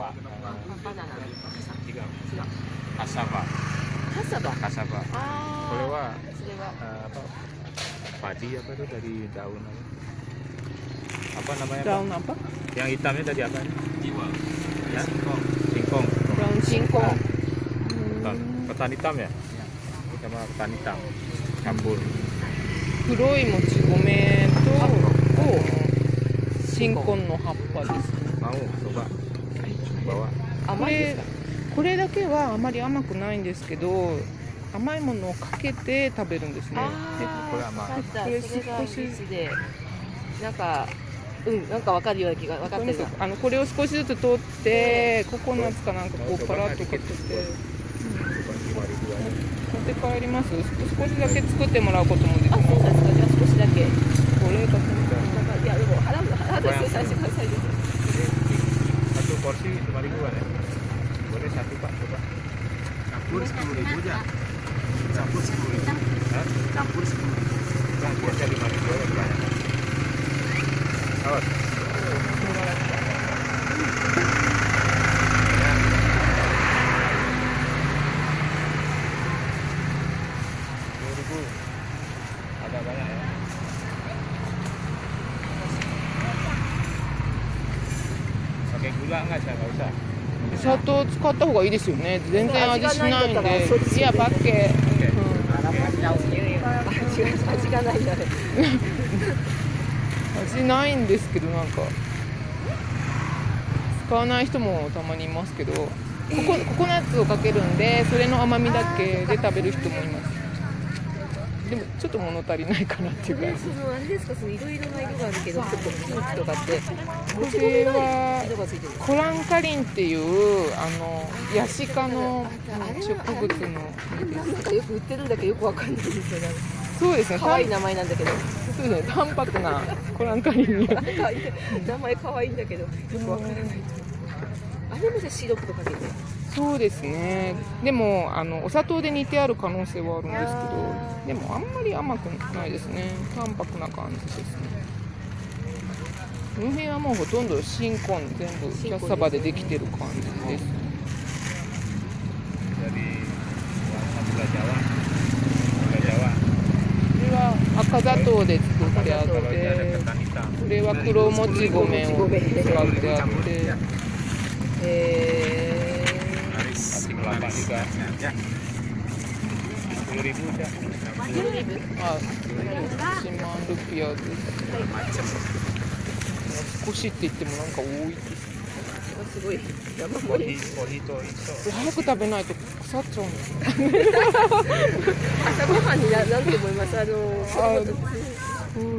バナナ。違う。違う。カサバ。カサバ。カサバ。ああ。これはそれは。apa padi apa itu dari daun apa namanya Daun apa? yang hitamnya tadi apa Jiwa. ya Singkong. singkong Daun singkong. ketan hitam ya sama ketan hitam campur 黒いもち米と新婚の葉っぱです。 mau coba bawa 甘いですか。これだけはあまり甘くないんですけど、甘いものをかけて食べるんですね。これ甘い。これそれが蜜で、なんかなんかわかるような気が分かってるな。これを少しずつ取って、ココナッツかなんかこうパラッとかけて。持って帰ります。少しだけ作ってもらうこともできます。あ、そうですか。じゃあ少しだけ。これだけ。いやでも払う生産してくださいです。satu porsi 5.000-an ya boleh satu pak coba Campur 10.000 aja. Campur 10.000. Hah? Campur 10.000. yang biasa 5.000 ya banyak awas agak banyak ya pakai gula nggak sih nggak usah 砂糖使った方がいいですよね。全然味しないんで。いや、パッケー。味がないんだね。味ないんですけど、なんか使わない人もたまにいますけど、ココナッツをかけるんで、それの甘みだけで食べる人もいます。でもちょっと物足りないかなっていう感じ。そのあれですか、そのいろいろな色があるけど、ちょっとピンクとかって、これは色がついてる。コランカリンっていうヤシ科の植物の。なんかよく売ってるんだけどよくわかんないですよね。そうですね。可愛い名前なんだけど。そうですね。淡白なコランカリンに。名前可愛いんだけどよくわからない。あれもシロップとかけて。そうですね。でもお砂糖で煮てある可能性はあるんですけど、でもあんまり甘くないですね。淡白な感じですね。この辺はもうほとんど新婚全部キャッサバでできてる感じです。 dari gula Jawa gula Jawa これは赤砂糖で作ってあっ kalau ini ada て、 ketan hitam これは黒もち米を使ってあって、 kasih kelapa juga ya 10.000 udah あ、1万ルピアです。少しって言ってもなんか多いです。すごい山盛り。コーヒーと一緒早く食べないと腐っちゃうんですよ。朝ごはんになんて思います。そう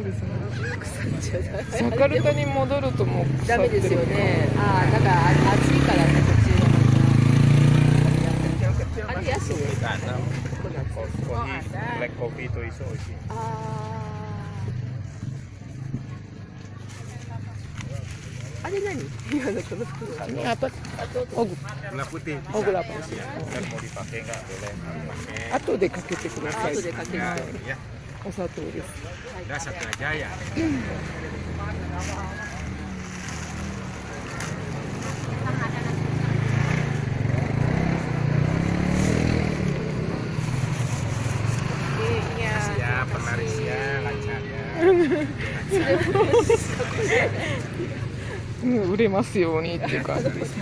ですね。腐っちゃう。ジャカルタに戻るともう腐ダメってる。ですよね。ああ、なんか暑いからね、こっちの。あれ安いね。コーヒーブラックコーヒーと一緒美味しいああ。あれ何？今のこの袋。Ini apa? Oh, Gula putih. oh gula apa? kan mau dipakai nggak boleh 後でかけてください。後でかけて。Ya. お砂糖です。 Udah satu aja ya. Siap, penarisnya, lancarnya. 売れますようにっていう感じです。